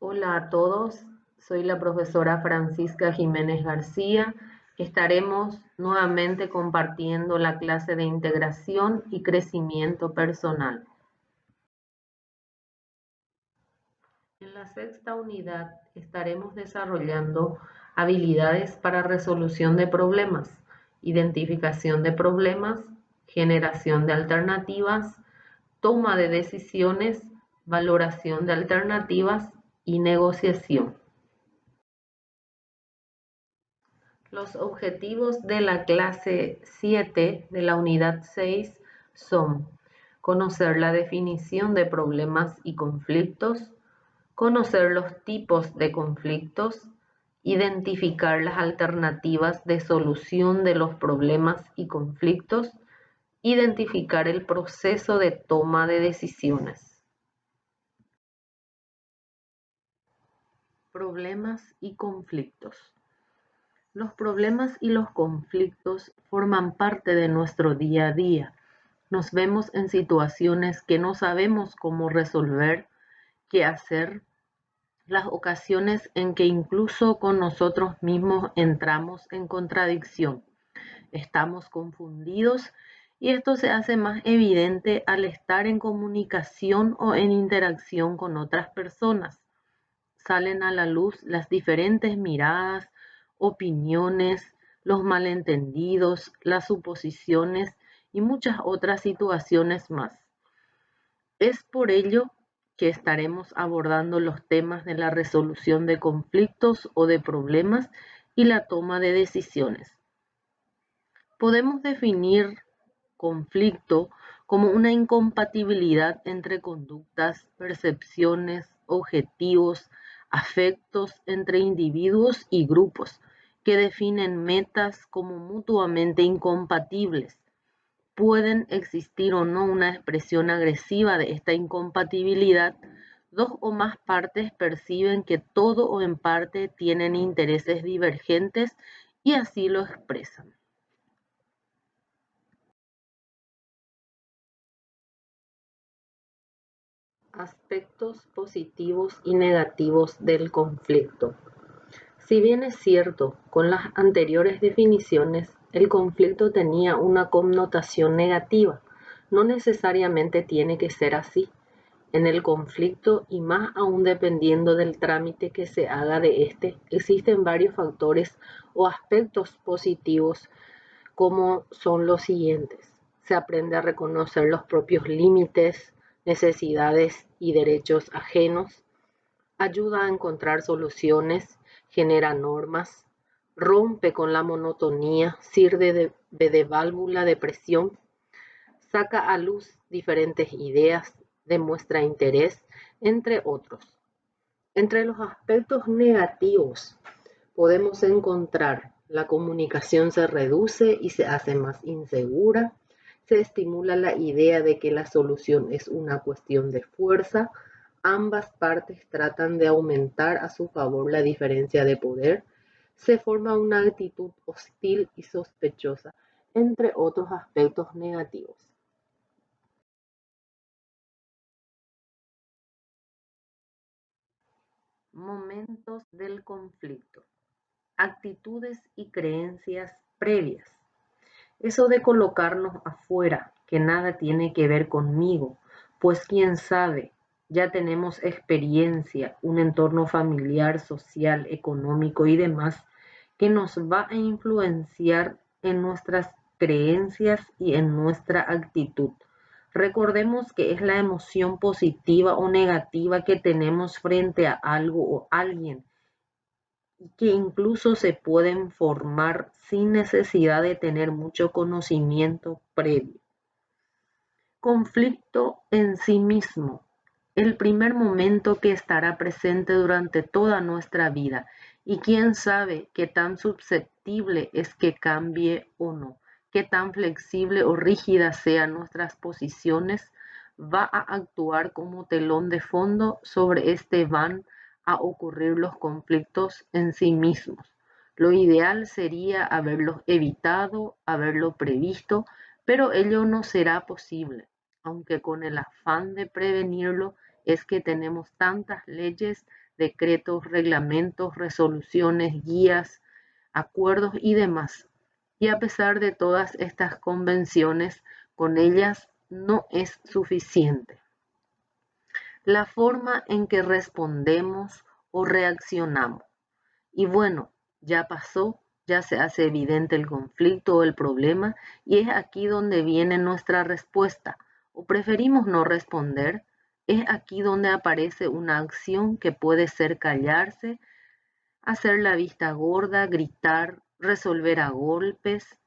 Hola a todos, soy la profesora Francisca Jiménez García. Estaremos nuevamente compartiendo la clase de integración y crecimiento personal. En la sexta unidad estaremos desarrollando habilidades para resolución de problemas, identificación de problemas, generación de alternativas, toma de decisiones, valoración de alternativas y negociación. Los objetivos de la clase 7 de la unidad 6 son conocer la definición de problemas y conflictos, conocer los tipos de conflictos, identificar las alternativas de solución de los problemas y conflictos, identificar el proceso de toma de decisiones. Problemas y conflictos. Los problemas y los conflictos forman parte de nuestro día a día. Nos vemos en situaciones que no sabemos cómo resolver, qué hacer, las ocasiones en que incluso con nosotros mismos entramos en contradicción. Estamos confundidos y esto se hace más evidente al estar en comunicación o en interacción con otras personas. Salen a la luz las diferentes miradas, opiniones, los malentendidos, las suposiciones y muchas otras situaciones más. Es por ello que estaremos abordando los temas de la resolución de conflictos o de problemas y la toma de decisiones. Podemos definir conflicto como una incompatibilidad entre conductas, percepciones, objetivos, afectos entre individuos y grupos que definen metas como mutuamente incompatibles. Pueden existir o no una expresión agresiva de esta incompatibilidad. Dos o más partes perciben que todo o en parte tienen intereses divergentes y así lo expresan. Aspectos positivos y negativos del conflicto. Si bien es cierto, con las anteriores definiciones, el conflicto tenía una connotación negativa, no necesariamente tiene que ser así. En el conflicto, y más aún dependiendo del trámite que se haga de este, existen varios factores o aspectos positivos como son los siguientes. Se aprende a reconocer los propios límites, necesidades y derechos ajenos, ayuda a encontrar soluciones, genera normas, rompe con la monotonía, sirve de válvula de presión, saca a luz diferentes ideas, demuestra interés, entre otros. Entre los aspectos negativos podemos encontrar la comunicación se reduce y se hace más insegura, se estimula la idea de que la solución es una cuestión de fuerza, ambas partes tratan de aumentar a su favor la diferencia de poder, se forma una actitud hostil y sospechosa, entre otros aspectos negativos. Momentos del conflicto. Actitudes y creencias previas. Eso de colocarnos afuera, que nada tiene que ver conmigo, pues quién sabe, ya tenemos experiencia, un entorno familiar, social, económico y demás, que nos va a influenciar en nuestras creencias y en nuestra actitud. Recordemos que es la emoción positiva o negativa que tenemos frente a algo o alguien y que incluso se pueden formar sin necesidad de tener mucho conocimiento previo. Conflicto en sí mismo, el primer momento que estará presente durante toda nuestra vida y quién sabe qué tan susceptible es que cambie o no, qué tan flexible o rígida sean nuestras posiciones, va a actuar como telón de fondo sobre este van a ocurrir los conflictos en sí mismos. Lo ideal sería haberlos evitado, haberlo previsto, pero ello no será posible, aunque con el afán de prevenirlo es que tenemos tantas leyes, decretos, reglamentos, resoluciones, guías, acuerdos y demás. Y a pesar de todas estas convenciones, con ellas no es suficiente. La forma en que respondemos o reaccionamos. Y bueno, ya pasó, ya se hace evidente el conflicto o el problema y es aquí donde viene nuestra respuesta. O preferimos no responder, es aquí donde aparece una acción que puede ser callarse, hacer la vista gorda, gritar, resolver a golpes,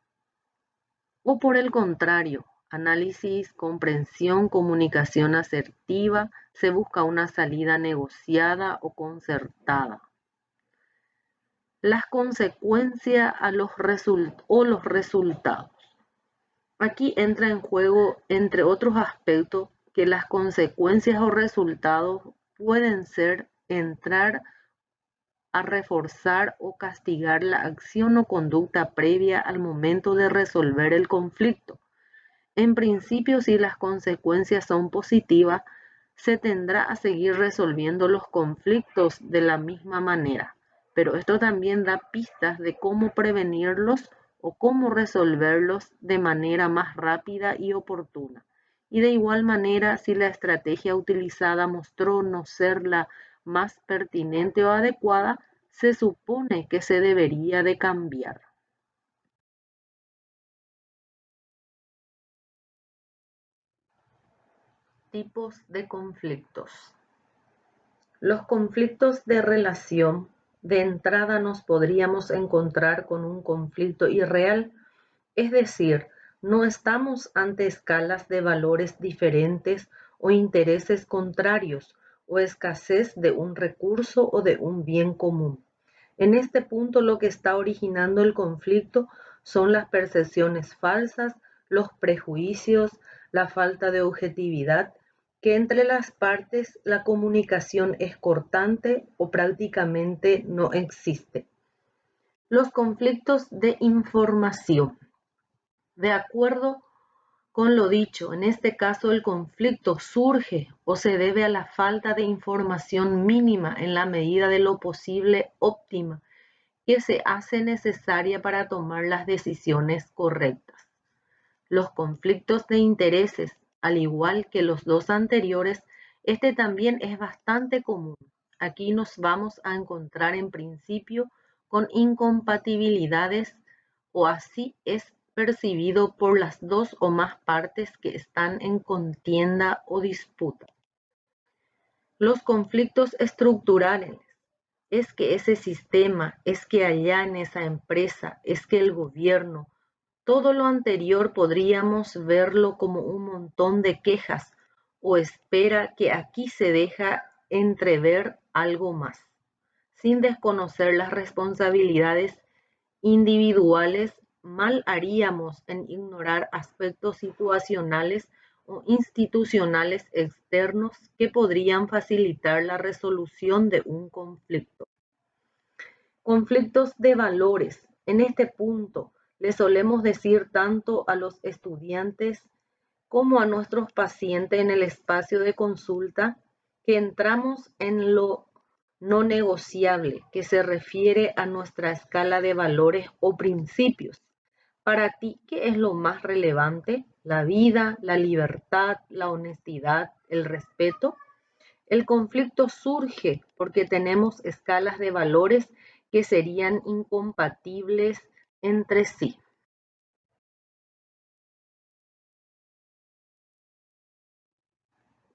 o por el contrario, análisis, comprensión, comunicación asertiva, se busca una salida negociada o concertada. Las consecuencias o los resultados. Aquí entra en juego, entre otros aspectos, que las consecuencias o resultados pueden ser entrar a reforzar o castigar la acción o conducta previa al momento de resolver el conflicto. En principio, si las consecuencias son positivas, se tendrá a seguir resolviendo los conflictos de la misma manera, pero esto también da pistas de cómo prevenirlos o cómo resolverlos de manera más rápida y oportuna. Y de igual manera, si la estrategia utilizada mostró no ser la más pertinente o adecuada, se supone que se debería de cambiar. Tipos de conflictos. Los conflictos de relación, de entrada nos podríamos encontrar con un conflicto irreal, es decir, no estamos ante escalas de valores diferentes o intereses contrarios o escasez de un recurso o de un bien común. En este punto lo que está originando el conflicto son las percepciones falsas, los prejuicios, la falta de objetividad, que entre las partes la comunicación es cortante o prácticamente no existe. Los conflictos de información. De acuerdo con lo dicho, en este caso el conflicto surge o se debe a la falta de información mínima en la medida de lo posible óptima que se hace necesaria para tomar las decisiones correctas. Los conflictos de intereses, al igual que los dos anteriores, este también es bastante común. Aquí nos vamos a encontrar en principio con incompatibilidades o así es percibido por las dos o más partes que están en contienda o disputa. Los conflictos estructurales es que ese sistema, es que allá en esa empresa, es que el gobierno, todo lo anterior podríamos verlo como un montón de quejas o espera que aquí se deja entrever algo más, sin desconocer las responsabilidades individuales. Mal haríamos en ignorar aspectos situacionales o institucionales externos que podrían facilitar la resolución de un conflicto. Conflictos de valores. En este punto le solemos decir tanto a los estudiantes como a nuestros pacientes en el espacio de consulta que entramos en lo no negociable, que se refiere a nuestra escala de valores o principios. Para ti, ¿qué es lo más relevante? ¿La vida, la libertad, la honestidad, el respeto? El conflicto surge porque tenemos escalas de valores que serían incompatibles entre sí.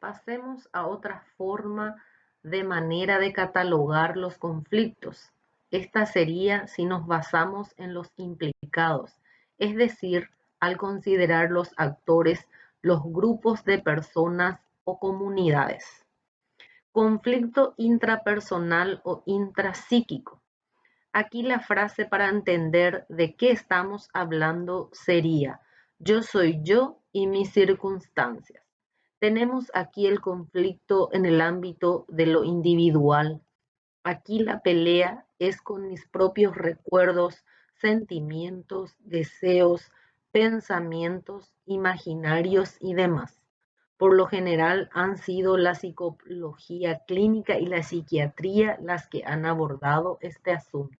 Pasemos a otra forma de manera de catalogar los conflictos. Esta sería si nos basamos en los implicados, es decir, al considerar los actores, los grupos de personas o comunidades. Conflicto intrapersonal o intrapsíquico. Aquí la frase para entender de qué estamos hablando sería: yo soy yo y mis circunstancias. Tenemos aquí el conflicto en el ámbito de lo individual. Aquí la pelea es con mis propios recuerdos, sentimientos, deseos, pensamientos, imaginarios y demás. Por lo general han sido la psicología clínica y la psiquiatría las que han abordado este asunto.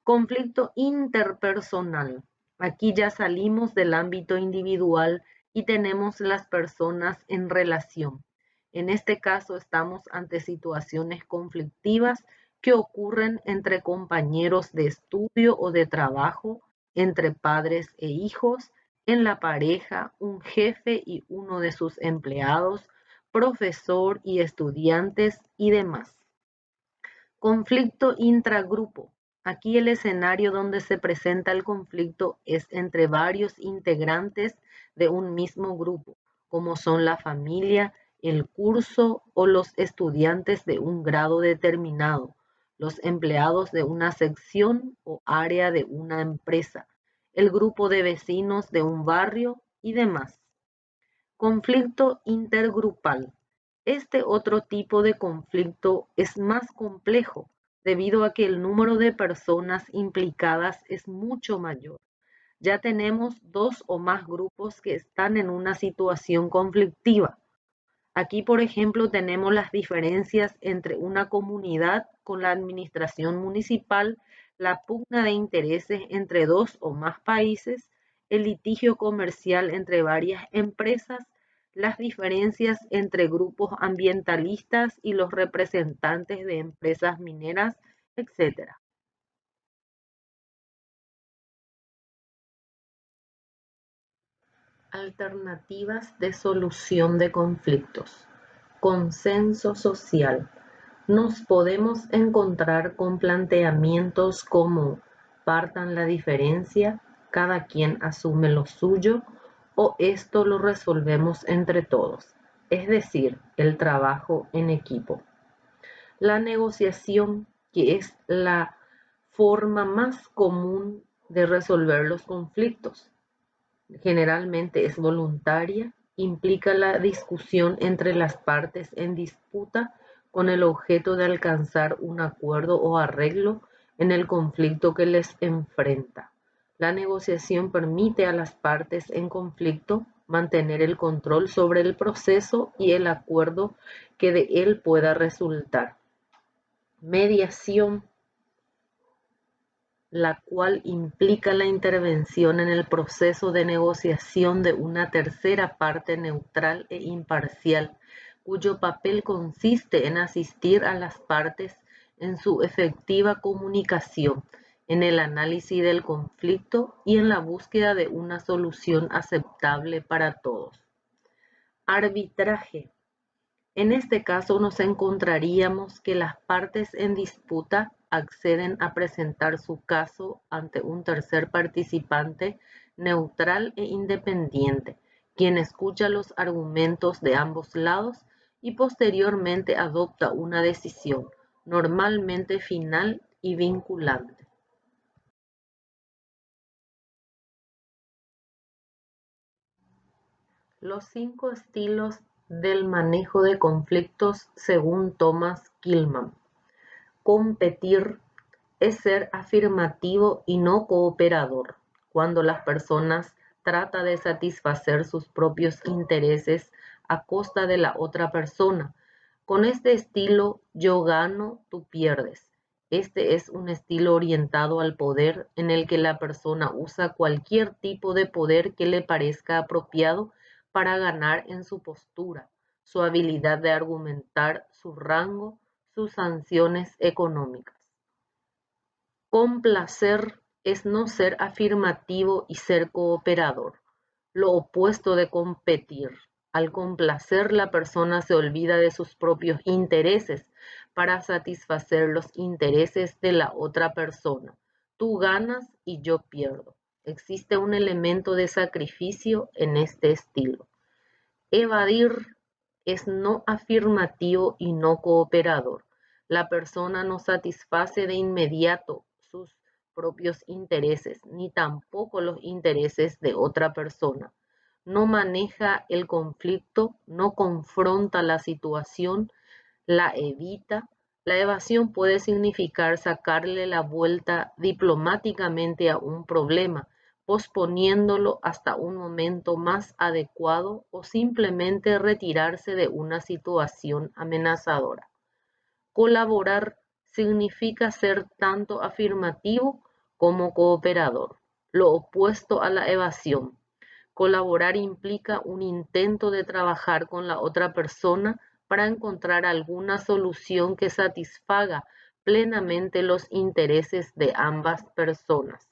Conflicto interpersonal. Aquí ya salimos del ámbito individual y tenemos las personas en relación. En este caso estamos ante situaciones conflictivas que ocurren entre compañeros de estudio o de trabajo, entre padres e hijos, en la pareja, un jefe y uno de sus empleados, profesor y estudiantes y demás. Conflicto intragrupo. Aquí el escenario donde se presenta el conflicto es entre varios integrantes de un mismo grupo, como son la familia, el curso o los estudiantes de un grado determinado, los empleados de una sección o área de una empresa, el grupo de vecinos de un barrio y demás. Conflicto intergrupal. Este otro tipo de conflicto es más complejo debido a que el número de personas implicadas es mucho mayor. Ya tenemos dos o más grupos que están en una situación conflictiva. Aquí, por ejemplo, tenemos las diferencias entre una comunidad con la administración municipal, la pugna de intereses entre dos o más países, el litigio comercial entre varias empresas, las diferencias entre grupos ambientalistas y los representantes de empresas mineras, etc. Alternativas de solución de conflictos. Consenso social. Nos podemos encontrar con planteamientos como partan la diferencia, cada quien asume lo suyo o esto lo resolvemos entre todos, es decir, el trabajo en equipo. La negociación, que es la forma más común de resolver los conflictos, generalmente es voluntaria, implica la discusión entre las partes en disputa con el objeto de alcanzar un acuerdo o arreglo en el conflicto que les enfrenta. La negociación permite a las partes en conflicto mantener el control sobre el proceso y el acuerdo que de él pueda resultar. Mediación, la cual implica la intervención en el proceso de negociación de una tercera parte neutral e imparcial, cuyo papel consiste en asistir a las partes en su efectiva comunicación, en el análisis del conflicto y en la búsqueda de una solución aceptable para todos. Arbitraje. En este caso nos encontraríamos que las partes en disputa acceden a presentar su caso ante un tercer participante neutral e independiente, quien escucha los argumentos de ambos lados y posteriormente adopta una decisión, normalmente final y vinculante. Los 5 estilos del manejo de conflictos según Thomas Kilmann. Competir es ser afirmativo y no cooperador, cuando las personas tratan de satisfacer sus propios intereses a costa de la otra persona. Con este estilo, yo gano, tú pierdes. Este es un estilo orientado al poder en el que la persona usa cualquier tipo de poder que le parezca apropiado para ganar en su postura, su habilidad de argumentar, su rango, sus sanciones económicas. Complacer es no ser afirmativo y ser cooperador, lo opuesto de competir. Al complacer, la persona se olvida de sus propios intereses para satisfacer los intereses de la otra persona. Tú ganas y yo pierdo. Existe un elemento de sacrificio en este estilo. Evadir es no afirmativo y no cooperador. La persona no satisface de inmediato sus propios intereses, ni tampoco los intereses de otra persona. No maneja el conflicto, no confronta la situación, la evita. La evasión puede significar sacarle la vuelta diplomáticamente a un problema, posponiéndolo hasta un momento más adecuado o simplemente retirarse de una situación amenazadora. Colaborar significa ser tanto afirmativo como cooperador, lo opuesto a la evasión. Colaborar implica un intento de trabajar con la otra persona para encontrar alguna solución que satisfaga plenamente los intereses de ambas personas.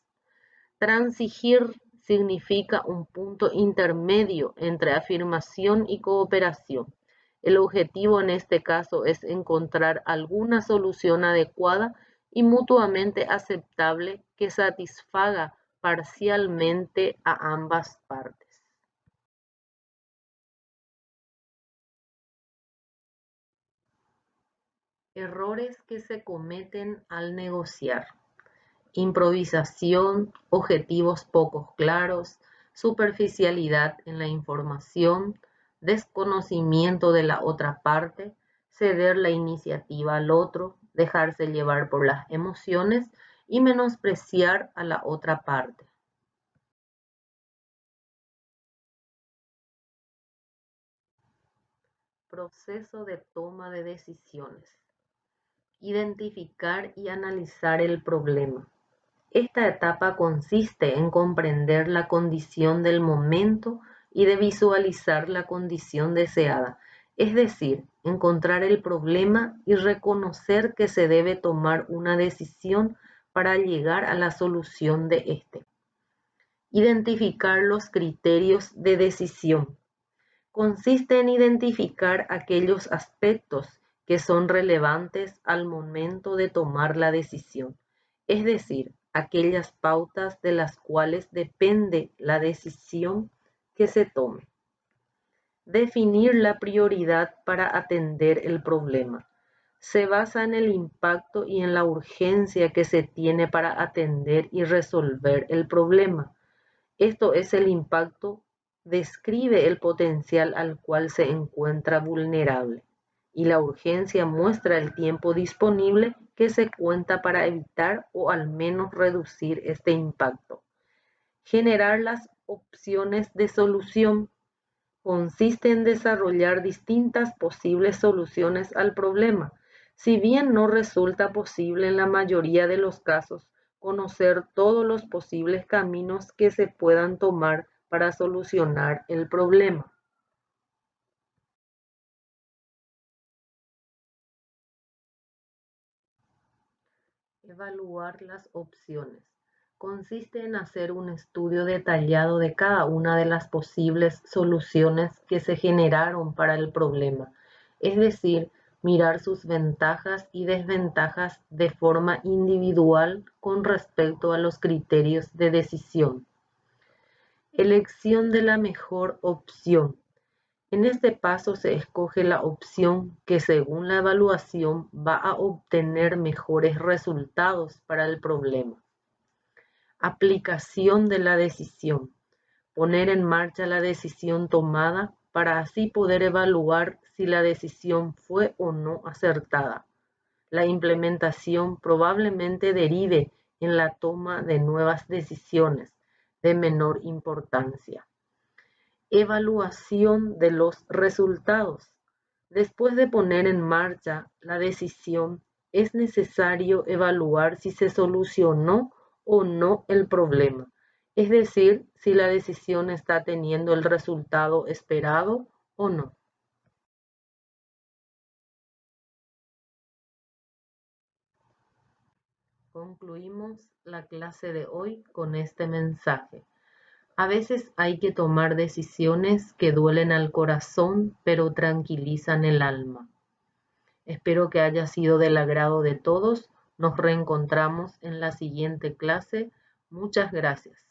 Transigir significa un punto intermedio entre afirmación y cooperación. El objetivo en este caso es encontrar alguna solución adecuada y mutuamente aceptable que satisfaga parcialmente a ambas partes. Errores que se cometen al negociar: improvisación, objetivos poco claros, superficialidad en la información, desconocimiento de la otra parte, ceder la iniciativa al otro, dejarse llevar por las emociones y menospreciar a la otra parte. Proceso de toma de decisiones: identificar y analizar el problema. Esta etapa consiste en comprender la condición del momento y de visualizar la condición deseada, es decir, encontrar el problema y reconocer que se debe tomar una decisión para llegar a la solución de este. Identificar los criterios de decisión. Consiste en identificar aquellos aspectos que son relevantes al momento de tomar la decisión, es decir, aquellas pautas de las cuales depende la decisión que se tome. Definir la prioridad para atender el problema. Se basa en el impacto y en la urgencia que se tiene para atender y resolver el problema. Esto es el impacto, describe el potencial al cual se encuentra vulnerable, y la urgencia muestra el tiempo disponible que se cuenta para evitar o al menos reducir este impacto. Generar las opciones de solución consiste en desarrollar distintas posibles soluciones al problema. Si bien no resulta posible en la mayoría de los casos conocer todos los posibles caminos que se puedan tomar para solucionar el problema. Evaluar las opciones. Consiste en hacer un estudio detallado de cada una de las posibles soluciones que se generaron para el problema, es decir, mirar sus ventajas y desventajas de forma individual con respecto a los criterios de decisión. Elección de la mejor opción. En este paso se escoge la opción que según la evaluación va a obtener mejores resultados para el problema. Aplicación de la decisión. Poner en marcha la decisión tomada para así poder evaluar si la decisión fue o no acertada. La implementación probablemente derive en la toma de nuevas decisiones de menor importancia. Evaluación de los resultados. Después de poner en marcha la decisión, es necesario evaluar si se solucionó o no el problema, es decir, si la decisión está teniendo el resultado esperado o no. Concluimos la clase de hoy con este mensaje. A veces hay que tomar decisiones que duelen al corazón, pero tranquilizan el alma. Espero que haya sido del agrado de todos. Nos reencontramos en la siguiente clase. Muchas gracias.